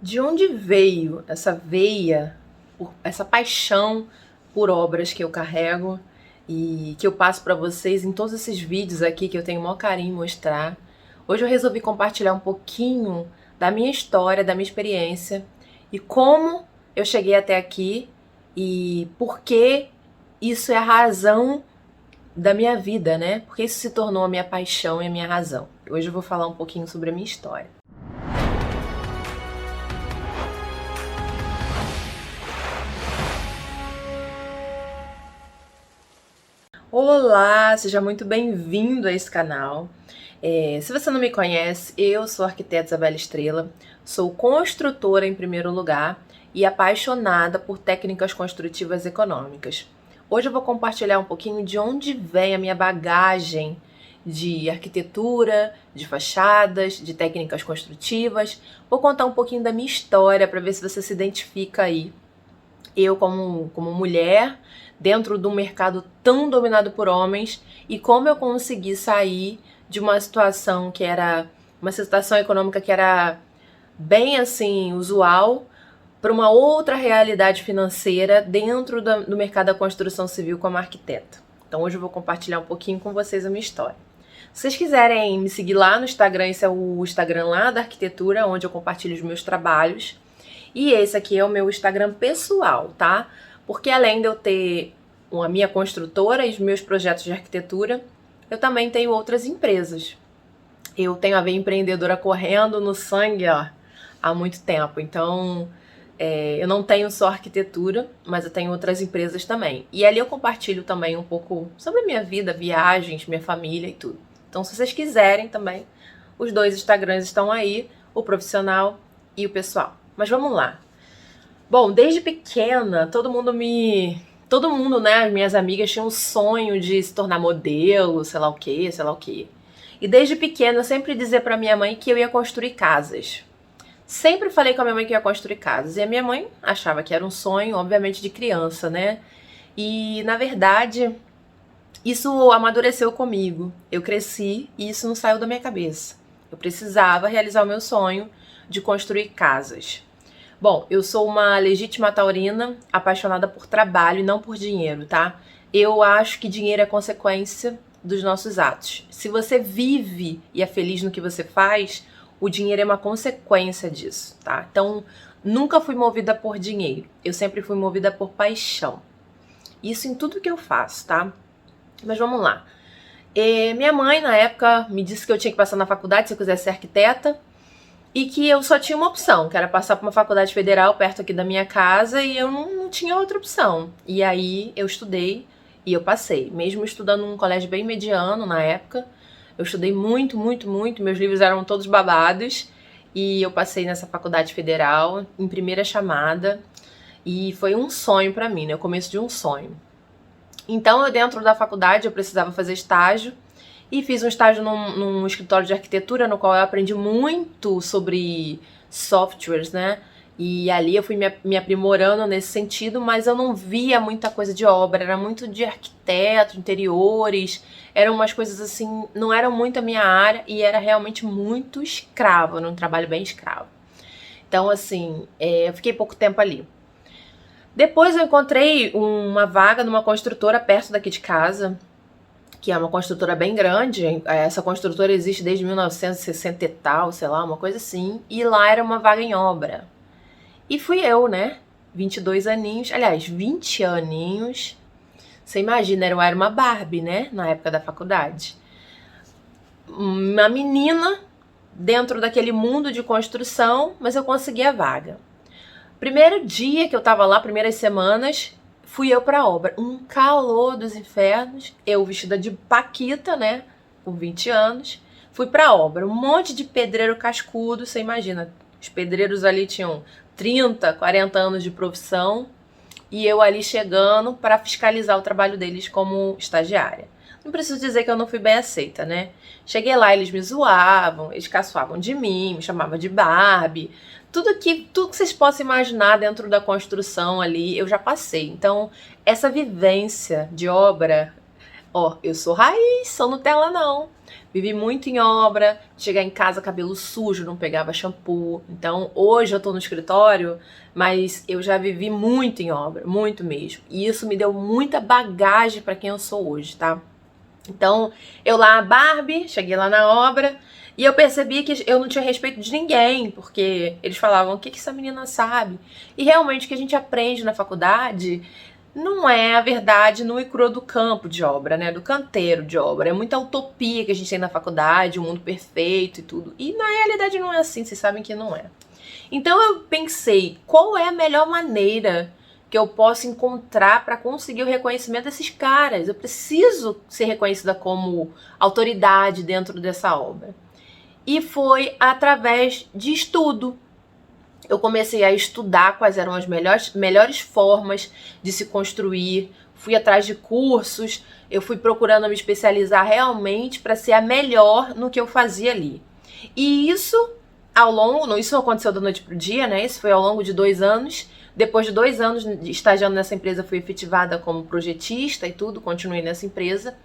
De onde veio essa veia, essa paixão por obras que eu carrego e que eu passo para vocês em todos esses vídeos aqui que eu tenho o maior carinho em mostrar? Hoje eu resolvi compartilhar um pouquinho da minha história, da minha experiência e como eu cheguei até aqui e por que isso é a razão da minha vida, né? Porque isso se tornou a minha paixão e a minha razão. Hoje eu vou falar um pouquinho sobre a minha história. Olá, seja muito bem-vindo a esse canal. Se você não me conhece, eu sou a arquiteta Isabela Estrela, sou construtora em primeiro lugar e apaixonada por técnicas construtivas econômicas. Hoje eu vou compartilhar um pouquinho de onde vem a minha bagagem de arquitetura, de fachadas, de técnicas construtivas. Vou contar um pouquinho da minha história para ver se você se identifica aí. Eu como mulher, dentro de um mercado tão dominado por homens, e como eu consegui sair de uma situação que era uma situação econômica que era bem assim usual para uma outra realidade financeira dentro do mercado da construção civil como arquiteta. Então hoje eu vou compartilhar um pouquinho com vocês a minha história. Se vocês quiserem me seguir lá no Instagram, esse é o Instagram lá da arquitetura, onde eu compartilho os meus trabalhos. E esse aqui é o meu Instagram pessoal, tá? Porque além de eu ter a minha construtora e os meus projetos de arquitetura, eu também tenho outras empresas. Eu tenho a veia empreendedora correndo no sangue, ó, há muito tempo. Então, eu não tenho só arquitetura, mas eu tenho outras empresas também. E ali eu compartilho também um pouco sobre a minha vida, viagens, minha família e tudo. Então, se vocês quiserem também, os dois Instagrams estão aí, o profissional e o pessoal. Mas vamos lá. Bom, desde pequena, todo mundo, né, as minhas amigas tinham um sonho de se tornar modelo, sei lá o quê, sei lá o quê. E desde pequena eu sempre dizia pra minha mãe que eu ia construir casas. Sempre falei com a minha mãe que eu ia construir casas. E a minha mãe achava que era um sonho, obviamente, de criança, né? E, na verdade, isso amadureceu comigo. Eu cresci e isso não saiu da minha cabeça. Eu precisava realizar o meu sonho de construir casas. Bom, eu sou uma legítima taurina, apaixonada por trabalho e não por dinheiro, tá? Eu acho que dinheiro é consequência dos nossos atos. Se você vive e é feliz no que você faz, o dinheiro é uma consequência disso, tá? Então, nunca fui movida por dinheiro. Eu sempre fui movida por paixão. Isso em tudo que eu faço, tá? Mas vamos lá. Minha mãe, na época, me disse que eu tinha que passar na faculdade se eu quisesse ser arquiteta. E que eu só tinha uma opção, que era passar para uma faculdade federal perto aqui da minha casa, e eu não tinha outra opção. E aí eu estudei e eu passei. Mesmo estudando num colégio bem mediano na época, eu estudei muito, muito, muito, meus livros eram todos babados, e eu passei nessa faculdade federal em primeira chamada, e foi um sonho para mim, né? O começo de um sonho. Então, eu dentro da faculdade, eu precisava fazer estágio, e fiz um estágio num escritório de arquitetura, no qual eu aprendi muito sobre softwares, né? E ali eu fui me aprimorando nesse sentido, mas eu não via muita coisa de obra, era muito de arquiteto, interiores, eram umas coisas assim, não era muito a minha área e era realmente muito escravo, era um trabalho bem escravo. Então, assim, eu fiquei pouco tempo ali. Depois eu encontrei uma vaga numa construtora perto daqui de casa, que é uma construtora bem grande. Essa construtora existe desde 1960 e tal, sei lá, uma coisa assim. E lá era uma vaga em obra. E fui eu, né? 22 aninhos, aliás, 20 aninhos. Você imagina, eu era uma Barbie, né? Na época da faculdade. Uma menina dentro daquele mundo de construção, mas eu consegui a vaga. Primeiro dia que eu tava lá, primeiras semanas, fui eu pra obra. Um calor dos infernos. Eu vestida de paquita, né? Com 20 anos. Fui pra obra. Um monte de pedreiro cascudo. Você imagina. Os pedreiros ali tinham 30, 40 anos de profissão. E eu ali chegando para fiscalizar o trabalho deles como estagiária. Não preciso dizer que eu não fui bem aceita, né? Cheguei lá, eles me zoavam, eles caçoavam de mim, me chamavam de Barbie. Tudo que vocês possam imaginar dentro da construção ali, eu já passei. Então, essa vivência de obra, ó, eu sou raiz, sou Nutella não. Vivi muito em obra, chegar em casa cabelo sujo, não pegava shampoo. Então, hoje eu tô no escritório, mas eu já vivi muito em obra, muito mesmo. E isso me deu muita bagagem para quem eu sou hoje, tá? Então, eu lá, Barbie, cheguei lá na obra e eu percebi que eu não tinha respeito de ninguém, porque eles falavam, o que essa menina sabe? E realmente o que a gente aprende na faculdade não é a verdade nua e crua do campo de obra, né? Do canteiro de obra. É muita utopia que a gente tem na faculdade, o mundo perfeito e tudo. E na realidade não é assim, vocês sabem que não é. Então eu pensei, qual é a melhor maneira que eu posso encontrar para conseguir o reconhecimento desses caras? Eu preciso ser reconhecida como autoridade dentro dessa obra. E foi através de estudo. Eu comecei a estudar quais eram as melhores formas de se construir, fui atrás de cursos, eu fui procurando me especializar realmente para ser a melhor no que eu fazia ali. E isso isso aconteceu da noite pro dia, né? Isso foi ao longo de 2 anos. Depois de 2 anos estagiando nessa empresa, fui efetivada como projetista e tudo, continuei nessa empresa.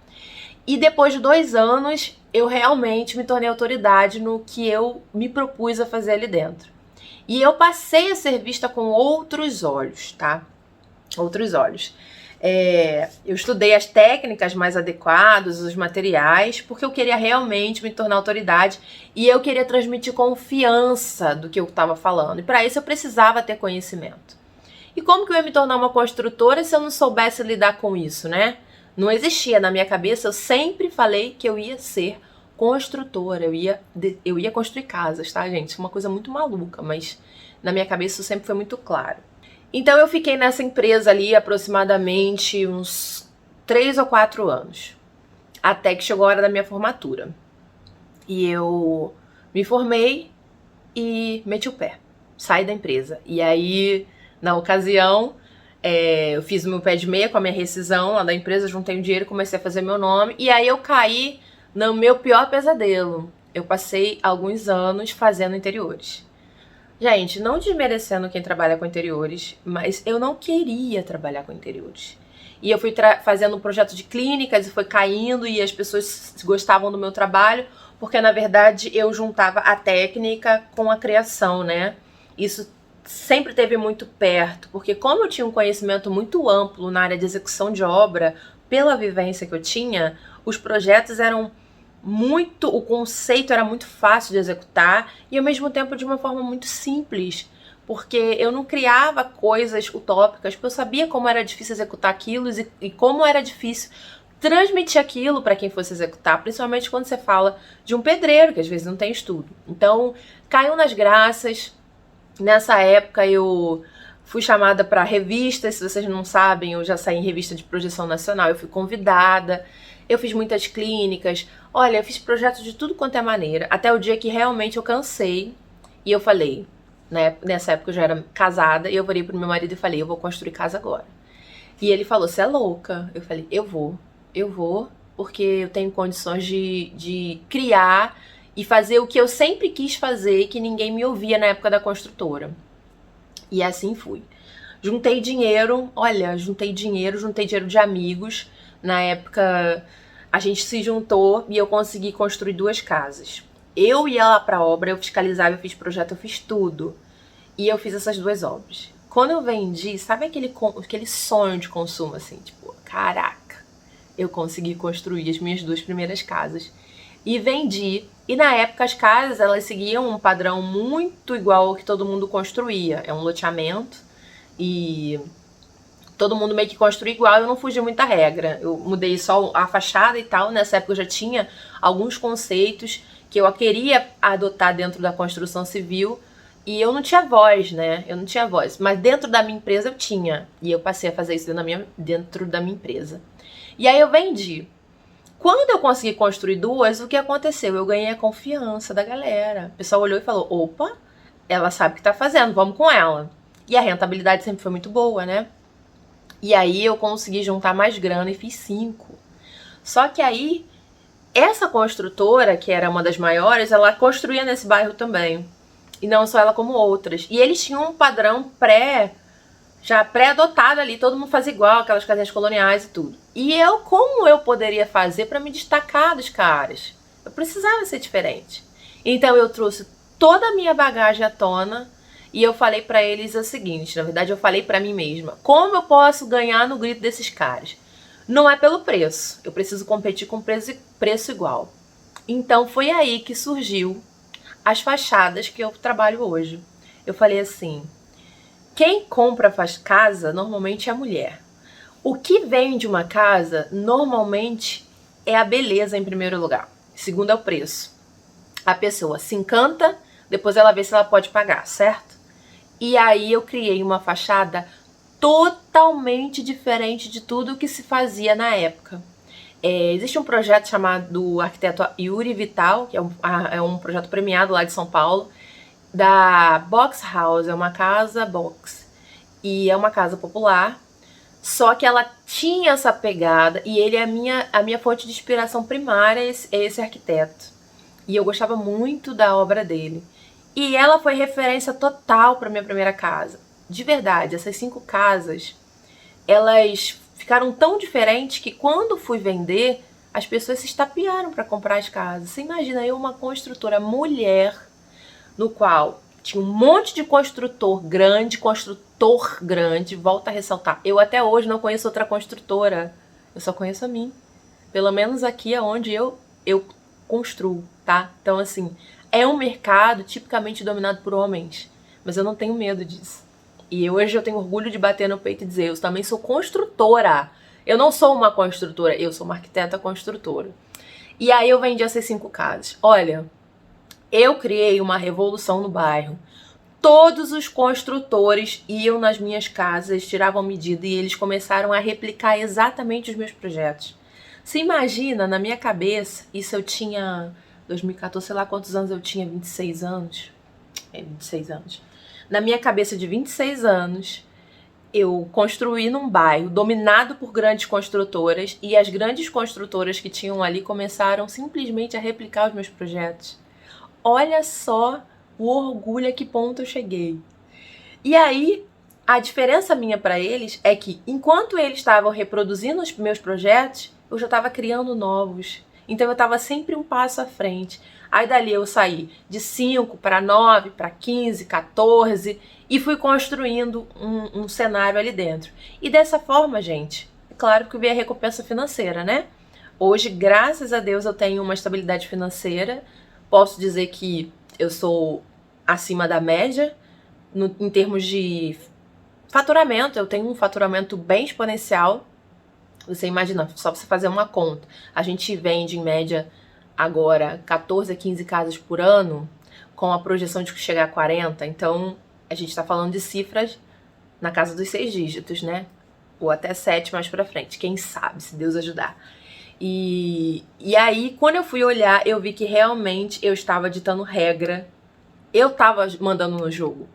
E depois de 2 anos, eu realmente me tornei autoridade no que eu me propus a fazer ali dentro. E eu passei a ser vista com outros olhos, tá? Outros olhos. Eu estudei as técnicas mais adequadas, os materiais, porque eu queria realmente me tornar autoridade e eu queria transmitir confiança do que eu estava falando. E para isso eu precisava ter conhecimento. E como que eu ia me tornar uma construtora se eu não soubesse lidar com isso, né? Não existia na minha cabeça, eu sempre falei que eu ia ser construtora, eu ia construir casas, tá, gente? Uma coisa muito maluca, mas na minha cabeça isso sempre foi muito claro. Então eu fiquei nessa empresa ali aproximadamente uns 3 ou 4 anos, até que chegou a hora da minha formatura. E eu me formei e meti o pé, saí da empresa. E aí, na ocasião, eu fiz o meu pé de meia com a minha rescisão lá da empresa, juntei um dinheiro, comecei a fazer meu nome, e aí eu caí no meu pior pesadelo. Eu passei alguns anos fazendo interiores. Gente, não desmerecendo quem trabalha com interiores, mas eu não queria trabalhar com interiores. E eu fui fazendo um projeto de clínicas e foi caindo e as pessoas gostavam do meu trabalho, porque na verdade eu juntava a técnica com a criação, né? Isso sempre esteve muito perto, porque como eu tinha um conhecimento muito amplo na área de execução de obra, pela vivência que eu tinha, os projetos eram o conceito era muito fácil de executar e ao mesmo tempo de uma forma muito simples, porque eu não criava coisas utópicas, porque eu sabia como era difícil executar aquilo e como era difícil transmitir aquilo para quem fosse executar, principalmente quando você fala de um pedreiro, que às vezes não tem estudo. Então, caiu nas graças. Nessa época eu fui chamada para revistas, se vocês não sabem, eu já saí em revista de projeção nacional, eu fui convidada, eu fiz muitas clínicas, olha, eu fiz projetos de tudo quanto é maneira, até o dia que realmente eu cansei e eu falei, né, nessa época eu já era casada, e eu virei pro meu marido e falei, eu vou construir casa agora. E ele falou, você é louca? Eu falei, eu vou, porque eu tenho condições de criar e fazer o que eu sempre quis fazer e que ninguém me ouvia na época da construtora. E assim fui. Juntei dinheiro de amigos. Na época a gente se juntou e eu consegui construir 2 casas. Eu ia lá pra obra, eu fiscalizava, eu fiz projeto, eu fiz tudo. E eu fiz essas 2 obras. Quando eu vendi, sabe aquele sonho de consumo assim, tipo, caraca, eu consegui construir as minhas 2 primeiras casas. E vendi. E na época as casas, elas seguiam um padrão muito igual ao que todo mundo construía. É um loteamento e todo mundo meio que construía igual, eu não fugi muita regra. Eu mudei só a fachada e tal. Nessa época eu já tinha alguns conceitos que eu queria adotar dentro da construção civil e eu não tinha voz, né? Eu não tinha voz. Mas dentro da minha empresa eu tinha. E eu passei a fazer isso dentro da minha empresa. E aí eu vendi. Quando eu consegui construir 2, o que aconteceu? Eu ganhei a confiança da galera. O pessoal olhou e falou, opa, ela sabe o que tá fazendo, vamos com ela. E a rentabilidade sempre foi muito boa, né? E aí eu consegui juntar mais grana e fiz 5. Só que aí, essa construtora, que era uma das maiores, ela construía nesse bairro também. E não só ela, como outras. E eles tinham um padrão já pré-adotado ali, todo mundo fazia igual, aquelas casinhas coloniais e tudo. E como eu poderia fazer para me destacar dos caras? Eu precisava ser diferente. Então eu trouxe toda a minha bagagem à tona e eu falei pra eles o seguinte, na verdade eu falei pra mim mesma, como eu posso ganhar no grito desses caras? Não é pelo preço, eu preciso competir com preço igual. Então foi aí que surgiu as fachadas que eu trabalho hoje. Eu falei assim, quem compra casa normalmente é a mulher. O que vende uma casa normalmente é a beleza em primeiro lugar. Segundo é o preço. A pessoa se encanta, depois ela vê se ela pode pagar, certo? E aí eu criei uma fachada totalmente diferente de tudo que se fazia na época. Existe um projeto chamado do arquiteto Yuri Vital, que é um projeto premiado lá de São Paulo, da Box House, é uma casa box. E é uma casa popular, só que ela tinha essa pegada, e ele é a minha fonte de inspiração primária, é esse arquiteto. E eu gostava muito da obra dele. E ela foi referência total para minha primeira casa. De verdade, essas 5 casas, elas ficaram tão diferentes que quando fui vender, as pessoas se estapearam para comprar as casas. Você imagina eu, uma construtora mulher, no qual tinha um monte de construtor grande, volta a ressaltar. Eu até hoje não conheço outra construtora, eu só conheço a mim. Pelo menos aqui é onde eu construo, tá? Então, assim, é um mercado tipicamente dominado por homens, mas eu não tenho medo disso. E hoje eu tenho orgulho de bater no peito e dizer, eu também sou construtora. Eu não sou uma construtora, eu sou uma arquiteta construtora. E aí eu vendi essas 5 casas. Olha, eu criei uma revolução no bairro. Todos os construtores iam nas minhas casas, tiravam medida e eles começaram a replicar exatamente os meus projetos. Você imagina, na minha cabeça, isso eu tinha 2014, sei lá quantos anos eu tinha, 26 anos. 26 anos. Na minha cabeça de 26 anos, eu construí num bairro dominado por grandes construtoras e as grandes construtoras que tinham ali começaram simplesmente a replicar os meus projetos. Olha só o orgulho a que ponto eu cheguei. E aí, a diferença minha para eles é que, enquanto eles estavam reproduzindo os meus projetos, eu já estava criando novos. Então eu estava sempre um passo à frente. Aí dali eu saí de 5 para 9, para 15, 14 e fui construindo um cenário ali dentro. E dessa forma, gente, é claro que veio a recompensa financeira, né? Hoje, graças a Deus, eu tenho uma estabilidade financeira. Posso dizer que eu sou acima da média em termos de faturamento. Eu tenho um faturamento bem exponencial. Você imagina, só pra você fazer uma conta. A gente vende, em média, agora 14 a 15 casas por ano, com a projeção de chegar a 40. Então, a gente tá falando de cifras na casa dos 6 dígitos, né? Ou até 7 mais pra frente. Quem sabe, se Deus ajudar. E aí, quando eu fui olhar, eu vi que realmente eu estava ditando regra. Eu estava mandando no jogo.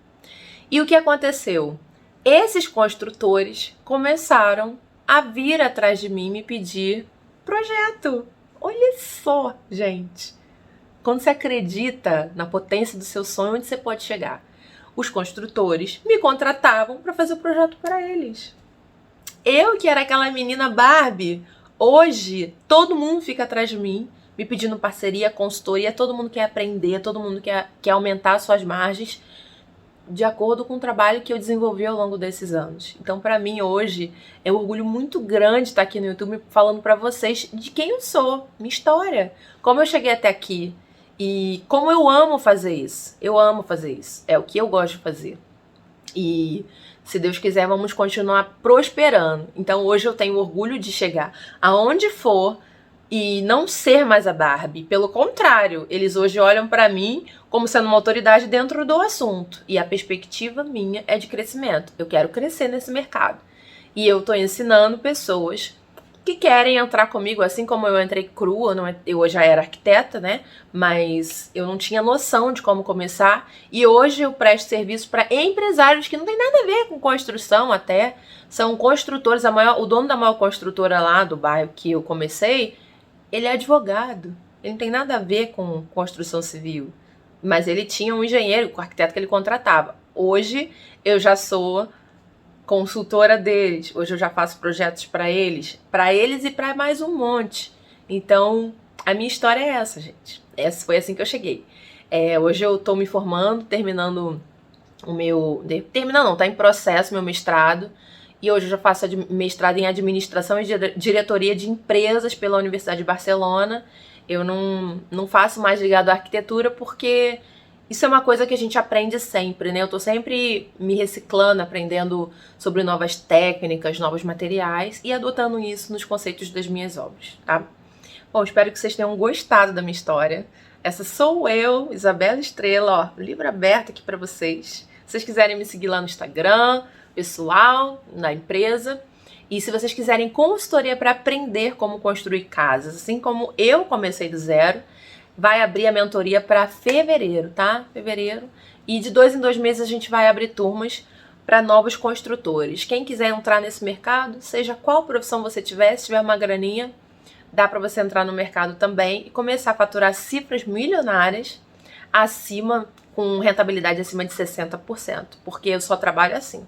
E o que aconteceu? Esses construtores começaram a vir atrás de mim me pedir projeto. Olha só, gente. Quando você acredita na potência do seu sonho, onde você pode chegar? Os construtores me contratavam para fazer o projeto para eles. Eu, que era aquela menina Barbie, hoje todo mundo fica atrás de mim, me pedindo parceria, consultoria, todo mundo quer aprender, todo mundo quer aumentar suas margens de acordo com o trabalho que eu desenvolvi ao longo desses anos. Então, para mim, hoje, é um orgulho muito grande estar aqui no YouTube falando para vocês de quem eu sou, minha história, como eu cheguei até aqui e como eu amo fazer isso. Eu amo fazer isso, é o que eu gosto de fazer. E, se Deus quiser, vamos continuar prosperando. Então, hoje eu tenho orgulho de chegar aonde for e não ser mais a Barbie. Pelo contrário, eles hoje olham para mim como sendo uma autoridade dentro do assunto. E a perspectiva minha é de crescimento. Eu quero crescer nesse mercado. E eu tô ensinando pessoas que querem entrar comigo, assim como eu entrei crua, eu já era arquiteta, né? Mas eu não tinha noção de como começar. E hoje eu presto serviço para empresários que não tem nada a ver com construção até. São construtores, o dono da maior construtora lá do bairro que eu comecei, ele é advogado, ele não tem nada a ver com construção civil, mas ele tinha um engenheiro, o arquiteto que ele contratava. Hoje eu já sou consultora deles, hoje eu já faço projetos para eles e para mais um monte. Então A minha história é essa, gente. Foi assim que eu cheguei. Hoje eu tô me formando, terminando o meu... Terminando não, tá em processo meu mestrado. E hoje eu já faço mestrado em Administração e Diretoria de Empresas pela Universidade de Barcelona. Eu não faço mais ligado à arquitetura porque isso é uma coisa que a gente aprende sempre, né? Eu tô sempre me reciclando, aprendendo sobre novas técnicas, novos materiais e adotando isso nos conceitos das minhas obras, tá? Bom, espero que vocês tenham gostado da minha história. Essa sou eu, Isabela Estrela, ó, livro aberto aqui pra vocês. Se vocês quiserem me seguir lá no Instagram, pessoal, na empresa. E se vocês quiserem consultoria para aprender como construir casas, assim como eu comecei do zero, vai abrir a mentoria para fevereiro, tá? Fevereiro. E de 2 em 2 meses a gente vai abrir turmas para novos construtores. Quem quiser entrar nesse mercado, seja qual profissão você tiver, se tiver uma graninha, dá para você entrar no mercado também e começar a faturar cifras milionárias com rentabilidade acima de 60%, porque eu só trabalho assim.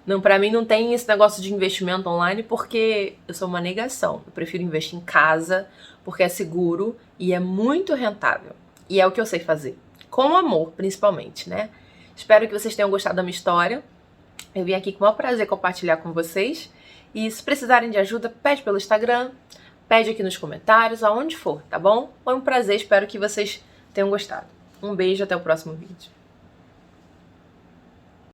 Não, para mim não tem esse negócio de investimento online porque eu sou uma negação. Eu prefiro investir em casa porque é seguro e é muito rentável. E é o que eu sei fazer. Com amor, principalmente, né? Espero que vocês tenham gostado da minha história. Eu vim aqui com o maior prazer compartilhar com vocês. E se precisarem de ajuda, pede pelo Instagram, pede aqui nos comentários, aonde for, tá bom? Foi um prazer, espero que vocês tenham gostado. Um beijo, até o próximo vídeo.